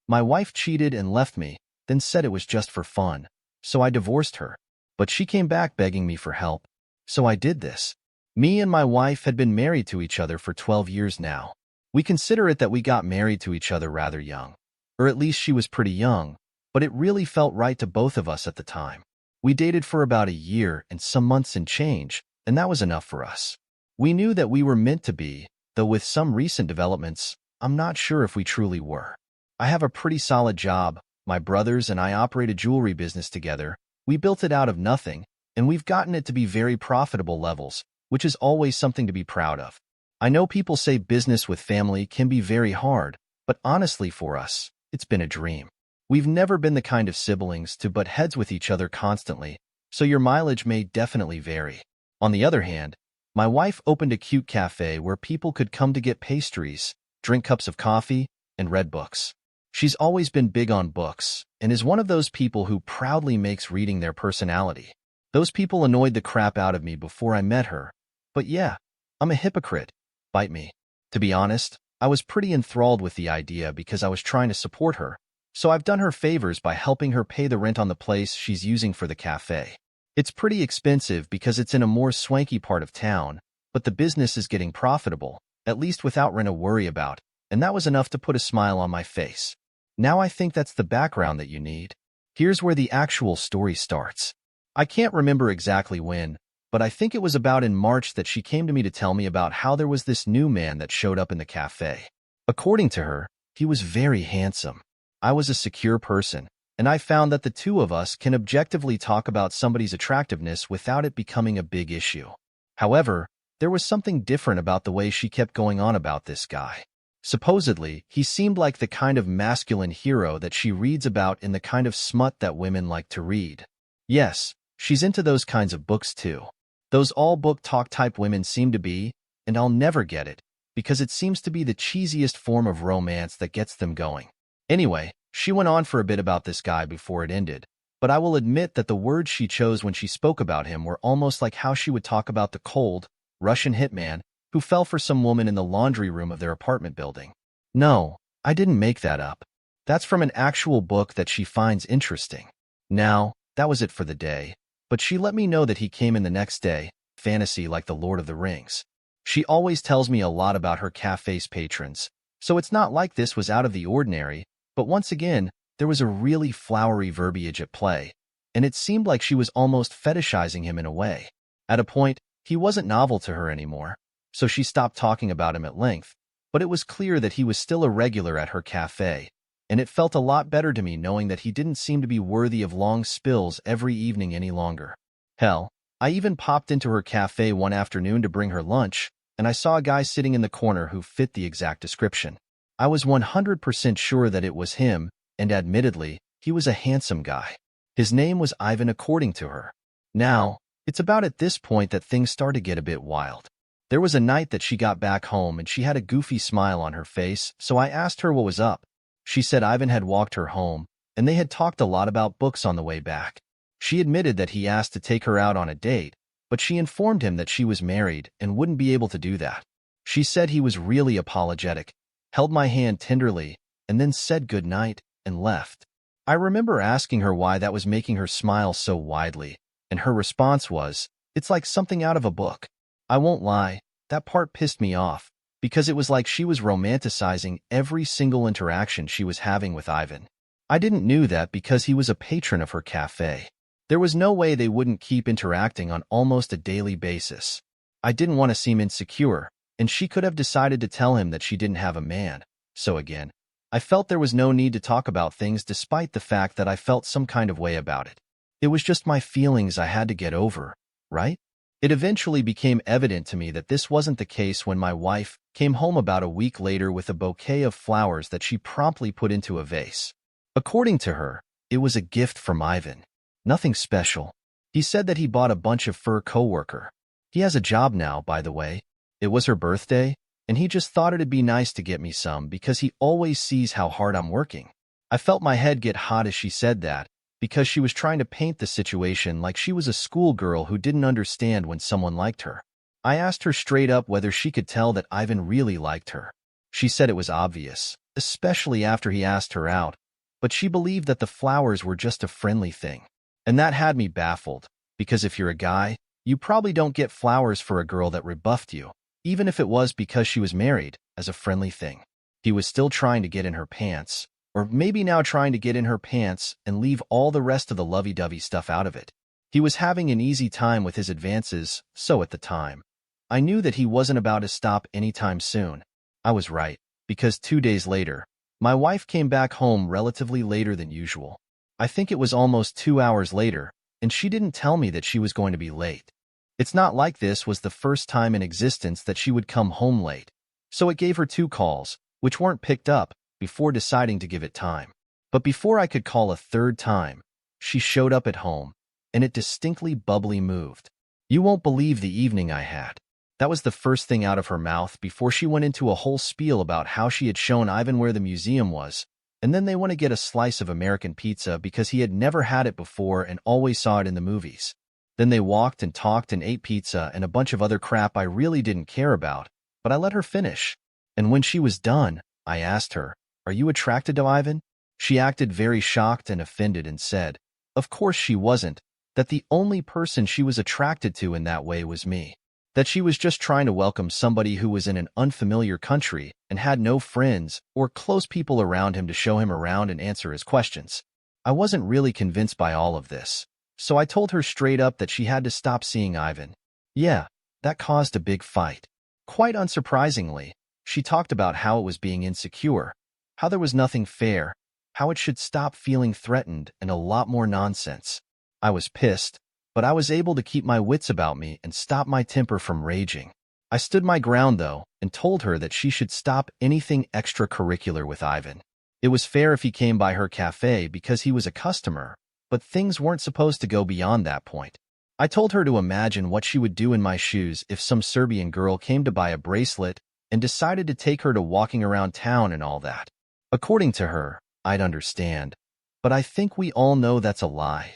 My wife cheated and left me, then said it was just for fun, so I divorced her. But she came back begging me for help, so I did this. Me and my wife had been married to each other for 12 years now. We consider it that we got married to each other rather young, or at least she was pretty young, but it really felt right to both of us at the time. We dated for about a year and some months and change, and that was enough for us. We knew that we were meant to be, though with some recent developments, I'm not sure if we truly were. I have a pretty solid job. My brothers and I operate a jewelry business together. We built it out of nothing, and we've gotten it to be very profitable levels, which is always something to be proud of. I know people say business with family can be very hard, but honestly for us, it's been a dream. We've never been the kind of siblings to butt heads with each other constantly, so your mileage may definitely vary. On the other hand, my wife opened a cute cafe where people could come to get pastries, drink cups of coffee, and read books. She's always been big on books, and is one of those people who proudly makes reading their personality. Those people annoyed the crap out of me before I met her, but yeah, I'm a hypocrite. Bite me. To be honest, I was pretty enthralled with the idea because I was trying to support her, so I've done her favors by helping her pay the rent on the place she's using for the cafe. It's pretty expensive because it's in a more swanky part of town, but the business is getting profitable, at least without rent to worry about, and that was enough to put a smile on my face. Now I think that's the background that you need. Here's where the actual story starts. I can't remember exactly when, but I think it was about in March that she came to me to tell me about how there was this new man that showed up in the cafe. According to her, he was very handsome. I was a secure person, and I found that the two of us can objectively talk about somebody's attractiveness without it becoming a big issue. However, there was something different about the way she kept going on about this guy. Supposedly, he seemed like the kind of masculine hero that she reads about in the kind of smut that women like to read. Yes, she's into those kinds of books too. Those all-book talk type women seem to be, and I'll never get it, because it seems to be the cheesiest form of romance that gets them going. Anyway, she went on for a bit about this guy before it ended, but I will admit that the words she chose when she spoke about him were almost like how she would talk about the cold, Russian hitman who fell for some woman in the laundry room of their apartment building. No, I didn't make that up. That's from an actual book that she finds interesting. Now, that was it for the day, but she let me know that he came in the next day, fantasy like the Lord of the Rings. She always tells me a lot about her cafe's patrons, so it's not like this was out of the ordinary, but once again, there was a really flowery verbiage at play, and it seemed like she was almost fetishizing him in a way. At a point, he wasn't novel to her anymore, so she stopped talking about him at length, but it was clear that he was still a regular at her cafe, and it felt a lot better to me knowing that he didn't seem to be worthy of long spills every evening any longer. Hell, I even popped into her cafe one afternoon to bring her lunch, and I saw a guy sitting in the corner who fit the exact description. I was 100% sure that it was him, and admittedly, he was a handsome guy. His name was Ivan according to her. Now, it's about at this point that things start to get a bit wild. There was a night that she got back home and she had a goofy smile on her face, so I asked her what was up. She said Ivan had walked her home, and they had talked a lot about books on the way back. She admitted that he asked to take her out on a date, but she informed him that she was married and wouldn't be able to do that. She said he was really apologetic, held my hand tenderly, and then said good night and left. I remember asking her why that was making her smile so widely, and her response was, "It's like something out of a book." I won't lie, that part pissed me off, because it was like she was romanticizing every single interaction she was having with Ivan. I didn't know that because he was a patron of her cafe. There was no way they wouldn't keep interacting on almost a daily basis. I didn't want to seem insecure, and she could have decided to tell him that she didn't have a man. So again, I felt there was no need to talk about things despite the fact that I felt some kind of way about it. It was just my feelings I had to get over, right? It eventually became evident to me that this wasn't the case when my wife came home about a week later with a bouquet of flowers that she promptly put into a vase. According to her, it was a gift from Ivan. Nothing special. He said that he bought a bunch of fur coworker. He has a job now, by the way. It was her birthday, and he just thought it'd be nice to get me some because he always sees how hard I'm working. I felt my head get hot as she said that, because she was trying to paint the situation like she was a schoolgirl who didn't understand when someone liked her. I asked her straight up whether she could tell that Ivan really liked her. She said it was obvious, especially after he asked her out, but she believed that the flowers were just a friendly thing. And that had me baffled, because if you're a guy, you probably don't get flowers for a girl that rebuffed you, even if it was because she was married, as a friendly thing. He was still trying to get in her pants, or maybe now trying to get in her pants and leave all the rest of the lovey-dovey stuff out of it. He was having an easy time with his advances, so at the time, I knew that he wasn't about to stop anytime soon. I was right, because 2 days later, my wife came back home relatively later than usual. I think it was almost 2 hours later, and she didn't tell me that she was going to be late. It's not like this was the first time in existence that she would come home late, so it gave her 2 calls, which weren't picked up, before deciding to give it time. But before I could call a 3rd time, she showed up at home, and it distinctly bubbly moved. You won't believe the evening I had. That was the first thing out of her mouth before she went into a whole spiel about how she had shown Ivan where the museum was, and then they want to get a slice of American pizza because he had never had it before and always saw it in the movies. Then they walked and talked and ate pizza and a bunch of other crap I really didn't care about, but I let her finish. And when she was done, I asked her, "Are you attracted to Ivan?" She acted very shocked and offended and said, of course she wasn't, that the only person she was attracted to in that way was me. That she was just trying to welcome somebody who was in an unfamiliar country and had no friends or close people around him to show him around and answer his questions. I wasn't really convinced by all of this, so I told her straight up that she had to stop seeing Ivan. Yeah, that caused a big fight. Quite unsurprisingly, she talked about how it was being insecure, how there was nothing fair, how it should stop feeling threatened, and a lot more nonsense. I was pissed, but I was able to keep my wits about me and stop my temper from raging. I stood my ground, though, and told her that she should stop anything extracurricular with Ivan. It was fair if he came by her cafe because he was a customer, but things weren't supposed to go beyond that point. I told her to imagine what she would do in my shoes if some Serbian girl came to buy a bracelet and decided to take her to walking around town and all that. According to her, I'd understand, but I think we all know that's a lie,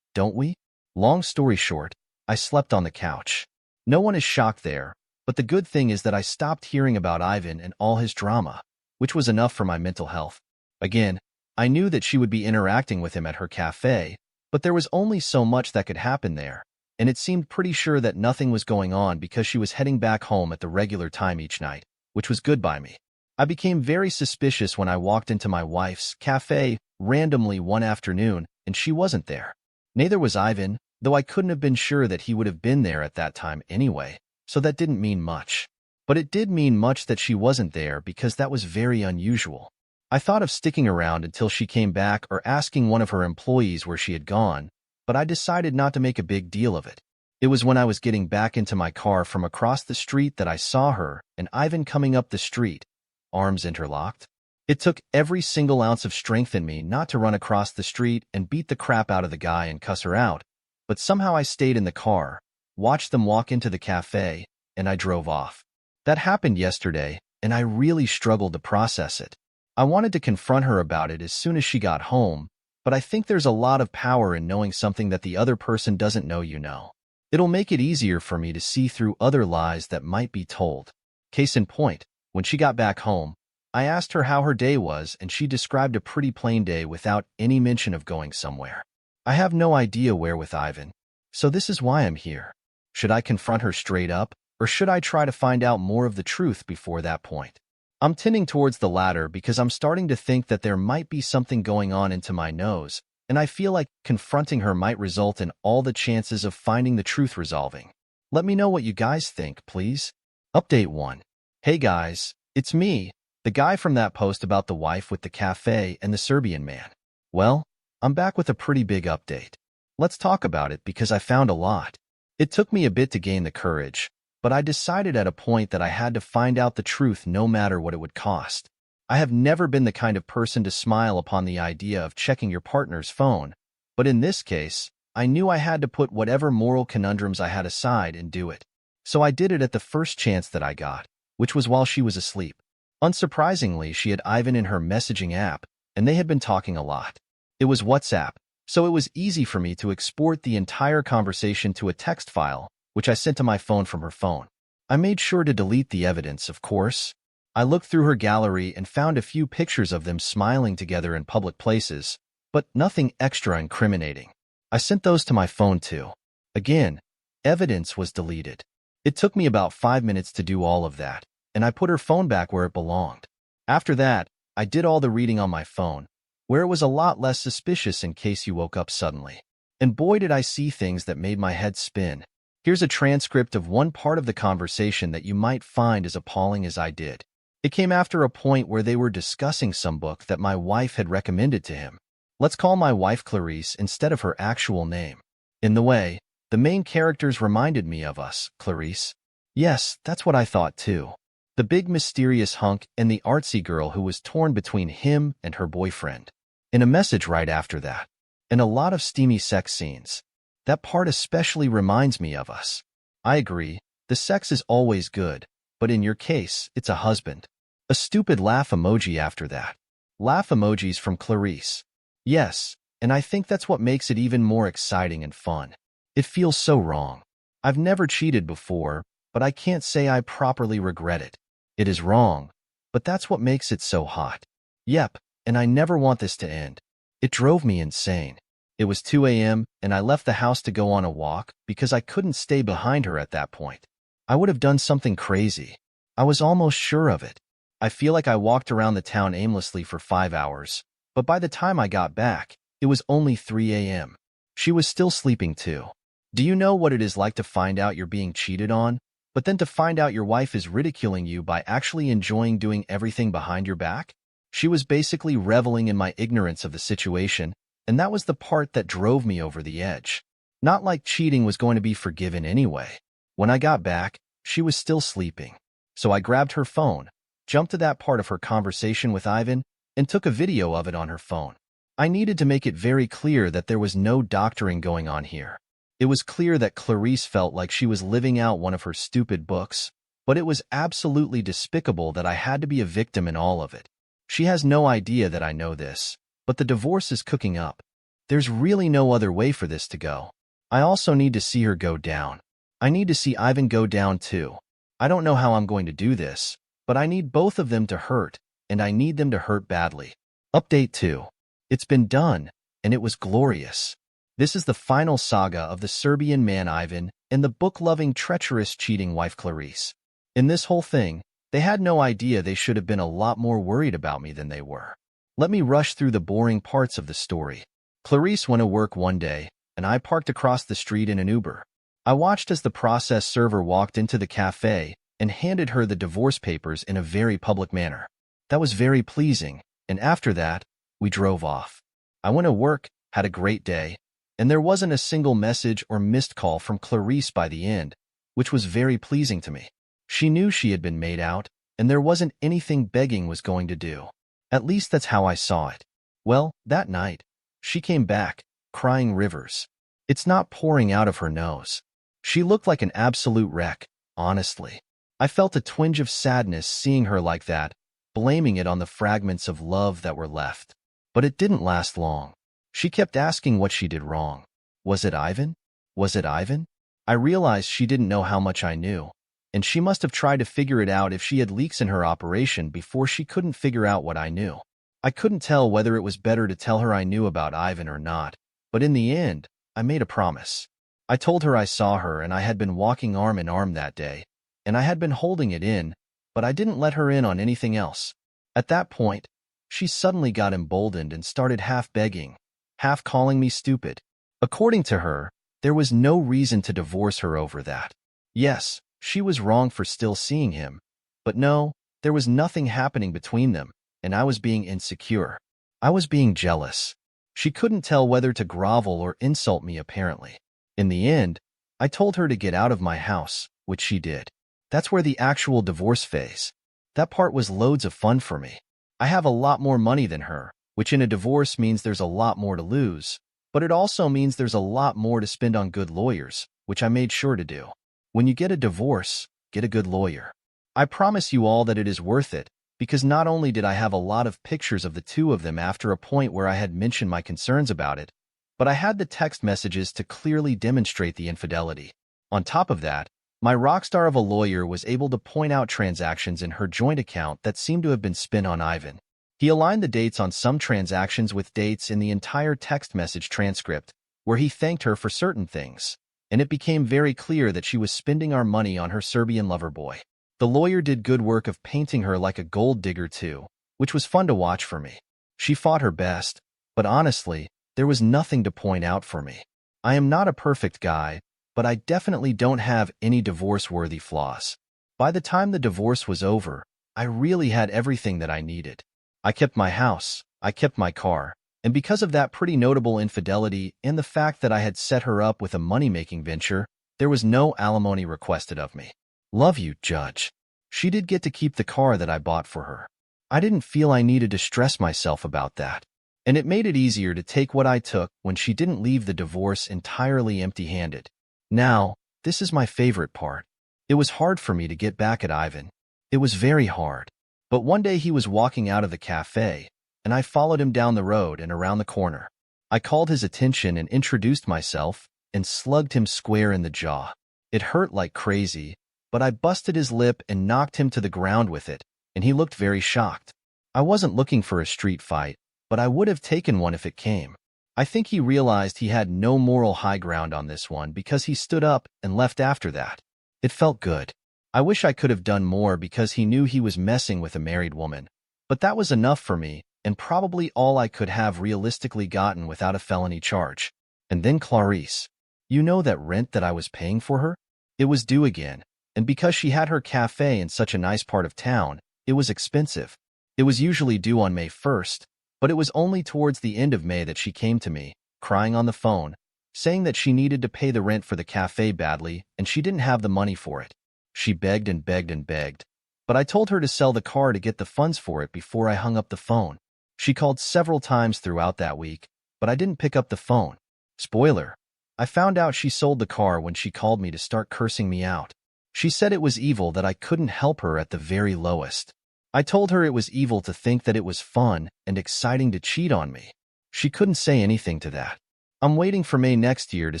don't we? Long story short, I slept on the couch. No one is shocked there, but the good thing is that I stopped hearing about Ivan and all his drama, which was enough for my mental health. Again, I knew that she would be interacting with him at her cafe, but there was only so much that could happen there, and it seemed pretty sure that nothing was going on because she was heading back home at the regular time each night, which was good by me. I became very suspicious when I walked into my wife's cafe randomly one afternoon, and she wasn't there. Neither was Ivan, though I couldn't have been sure that he would have been there at that time anyway, so that didn't mean much. But it did mean much that she wasn't there because that was very unusual. I thought of sticking around until she came back or asking one of her employees where she had gone, but I decided not to make a big deal of it. It was when I was getting back into my car from across the street that I saw her and Ivan coming up the street, arms interlocked. It took every single ounce of strength in me not to run across the street and beat the crap out of the guy and cuss her out, but somehow I stayed in the car, watched them walk into the cafe, and I drove off. That happened yesterday, and I really struggled to process it. I wanted to confront her about it as soon as she got home, but I think there's a lot of power in knowing something that the other person doesn't know you know. It'll make it easier for me to see through other lies that might be told. Case in point, when she got back home, I asked her how her day was, and she described a pretty plain day without any mention of going somewhere. I have no idea where with Ivan, so this is why I'm here. Should I confront her straight up, or should I try to find out more of the truth before that point? I'm tending towards the latter because I'm starting to think that there might be something going on into my nose, and I feel like confronting her might result in all the chances of finding the truth resolving. Let me know what you guys think, please. Update 1. Hey guys, it's me, the guy from that post about the wife with the cafe and the Serbian man. Well, I'm back with a pretty big update. Let's talk about it because I found a lot. It took me a bit to gain the courage, but I decided at a point that I had to find out the truth no matter what it would cost. I have never been the kind of person to smile upon the idea of checking your partner's phone, but in this case, I knew I had to put whatever moral conundrums I had aside and do it. So I did it at the first chance that I got, which was while she was asleep. Unsurprisingly, she had Ivan in her messaging app, and they had been talking a lot. It was WhatsApp, so it was easy for me to export the entire conversation to a text file, which I sent to my phone from her phone. I made sure to delete the evidence, of course. I looked through her gallery and found a few pictures of them smiling together in public places, but nothing extra incriminating. I sent those to my phone too. Again, evidence was deleted. It took me about 5 minutes to do all of that, and I put her phone back where it belonged. After that, I did all the reading on my phone, where it was a lot less suspicious in case you woke up suddenly. And boy did I see things that made my head spin. Here's a transcript of one part of the conversation that you might find as appalling as I did. It came after a point where they were discussing some book that my wife had recommended to him. Let's call my wife Clarice instead of her actual name. In the way, the main characters reminded me of us, Clarice. Yes, that's what I thought too. The big mysterious hunk and the artsy girl who was torn between him and her boyfriend. In a message right after that. And a lot of steamy sex scenes. That part especially reminds me of us. I agree, the sex is always good, but in your case, it's a husband. A stupid laugh emoji after that. Laugh emojis from Clarice. Yes, and I think that's what makes it even more exciting and fun. It feels so wrong. I've never cheated before, but I can't say I properly regret it. It is wrong, but that's what makes it so hot. Yep, and I never want this to end. It drove me insane. It was 2 a.m., and I left the house to go on a walk because I couldn't stay behind her at that point. I would have done something crazy. I was almost sure of it. I feel like I walked around the town aimlessly for 5 hours, but by the time I got back, it was only 3 a.m. She was still sleeping too. Do you know what it is like to find out you're being cheated on, but then to find out your wife is ridiculing you by actually enjoying doing everything behind your back? She was basically reveling in my ignorance of the situation, and that was the part that drove me over the edge. Not like cheating was going to be forgiven anyway. When I got back, she was still sleeping. So I grabbed her phone, jumped to that part of her conversation with Ivan, and took a video of it on her phone. I needed to make it very clear that there was no doctoring going on here. It was clear that Clarice felt like she was living out one of her stupid books, but it was absolutely despicable that I had to be a victim in all of it. She has no idea that I know this, but the divorce is cooking up. There's really no other way for this to go. I also need to see her go down. I need to see Ivan go down too. I don't know how I'm going to do this, but I need both of them to hurt, and I need them to hurt badly. Update 2. It's been done, and it was glorious. This is the final saga of the Serbian man Ivan and the book-loving, treacherous, cheating wife Clarice. In this whole thing, they had no idea they should have been a lot more worried about me than they were. Let me rush through the boring parts of the story. Clarice went to work one day, and I parked across the street in an Uber. I watched as the process server walked into the cafe and handed her the divorce papers in a very public manner. That was very pleasing, and after that, we drove off. I went to work, had a great day, and there wasn't a single message or missed call from Clarice by the end, which was very pleasing to me. She knew she had been made out, and there wasn't anything begging was going to do. At least that's how I saw it. Well, that night, she came back, crying rivers. It's not pouring out of her nose. She looked like an absolute wreck, honestly. I felt a twinge of sadness seeing her like that, blaming it on the fragments of love that were left. But it didn't last long. She kept asking what she did wrong. Was it Ivan? Was it Ivan? I realized she didn't know how much I knew, and she must have tried to figure it out if she had leaks in her operation before she couldn't figure out what I knew. I couldn't tell whether it was better to tell her I knew about Ivan or not, but in the end, I made a promise. I told her I saw her and I had been walking arm in arm that day, and I had been holding it in, but I didn't let her in on anything else. At that point, she suddenly got emboldened and started half begging, half calling me stupid. According to her, there was no reason to divorce her over that. Yes, she was wrong for still seeing him, but no, there was nothing happening between them, and I was being insecure. I was being jealous. She couldn't tell whether to grovel or insult me apparently. In the end, I told her to get out of my house, which she did. That's where the actual divorce phase. That part was loads of fun for me. I have a lot more money than her, which in a divorce means there's a lot more to lose, but it also means there's a lot more to spend on good lawyers, which I made sure to do. When you get a divorce, get a good lawyer. I promise you all that it is worth it, because not only did I have a lot of pictures of the two of them after a point where I had mentioned my concerns about it, but I had the text messages to clearly demonstrate the infidelity. On top of that, My rockstar of a lawyer was able to point out transactions in her joint account that seemed to have been spent on Ivan. He aligned the dates on some transactions with dates in the entire text message transcript, where he thanked her for certain things, and it became very clear that she was spending our money on her Serbian lover boy. The lawyer did good work of painting her like a gold digger too, which was fun to watch for me. She fought her best, but honestly, there was nothing to point out for me. I am not a perfect guy, but I definitely don't have any divorce-worthy flaws. By the time the divorce was over, I really had everything that I needed. I kept my house, I kept my car, and because of that pretty notable infidelity and the fact that I had set her up with a money-making venture, there was no alimony requested of me. Love you, Judge. She did get to keep the car that I bought for her. I didn't feel I needed to stress myself about that, and it made it easier to take what I took when she didn't leave the divorce entirely empty-handed. Now, this is my favorite part. It was hard for me to get back at Ivan. It was very hard. But one day he was walking out of the cafe, and I followed him down the road and around the corner. I called his attention and introduced myself and slugged him square in the jaw. It hurt like crazy, but I busted his lip and knocked him to the ground with it, and he looked very shocked. I wasn't looking for a street fight, but I would have taken one if it came. I think he realized he had no moral high ground on this one because he stood up and left after that. It felt good. I wish I could have done more because he knew he was messing with a married woman, but that was enough for me and probably all I could have realistically gotten without a felony charge. And then Clarice. You know that rent that I was paying for her? It was due again, and because she had her cafe in such a nice part of town, it was expensive. It was usually due on May 1st, but it was only towards the end of May that she came to me, crying on the phone, saying that she needed to pay the rent for the cafe badly and she didn't have the money for it. She begged and begged and begged, but I told her to sell the car to get the funds for it before I hung up the phone. She called several times throughout that week, but I didn't pick up the phone. Spoiler, I found out she sold the car when she called me to start cursing me out. She said it was evil that I couldn't help her at the very lowest. I told her it was evil to think that it was fun and exciting to cheat on me. She couldn't say anything to that. I'm waiting for May next year to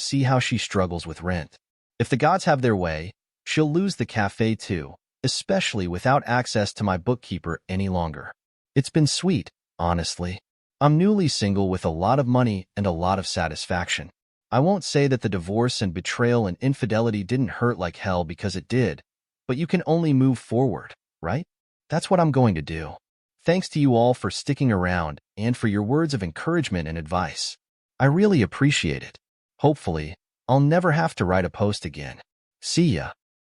see how she struggles with rent. If the gods have their way, she'll lose the cafe too, especially without access to my bookkeeper any longer. It's been sweet, honestly. I'm newly single with a lot of money and a lot of satisfaction. I won't say that the divorce and betrayal and infidelity didn't hurt like hell because it did, but you can only move forward, right? That's what I'm going to do. Thanks to you all for sticking around and for your words of encouragement and advice. I really appreciate it. Hopefully, I'll never have to write a post again. See ya.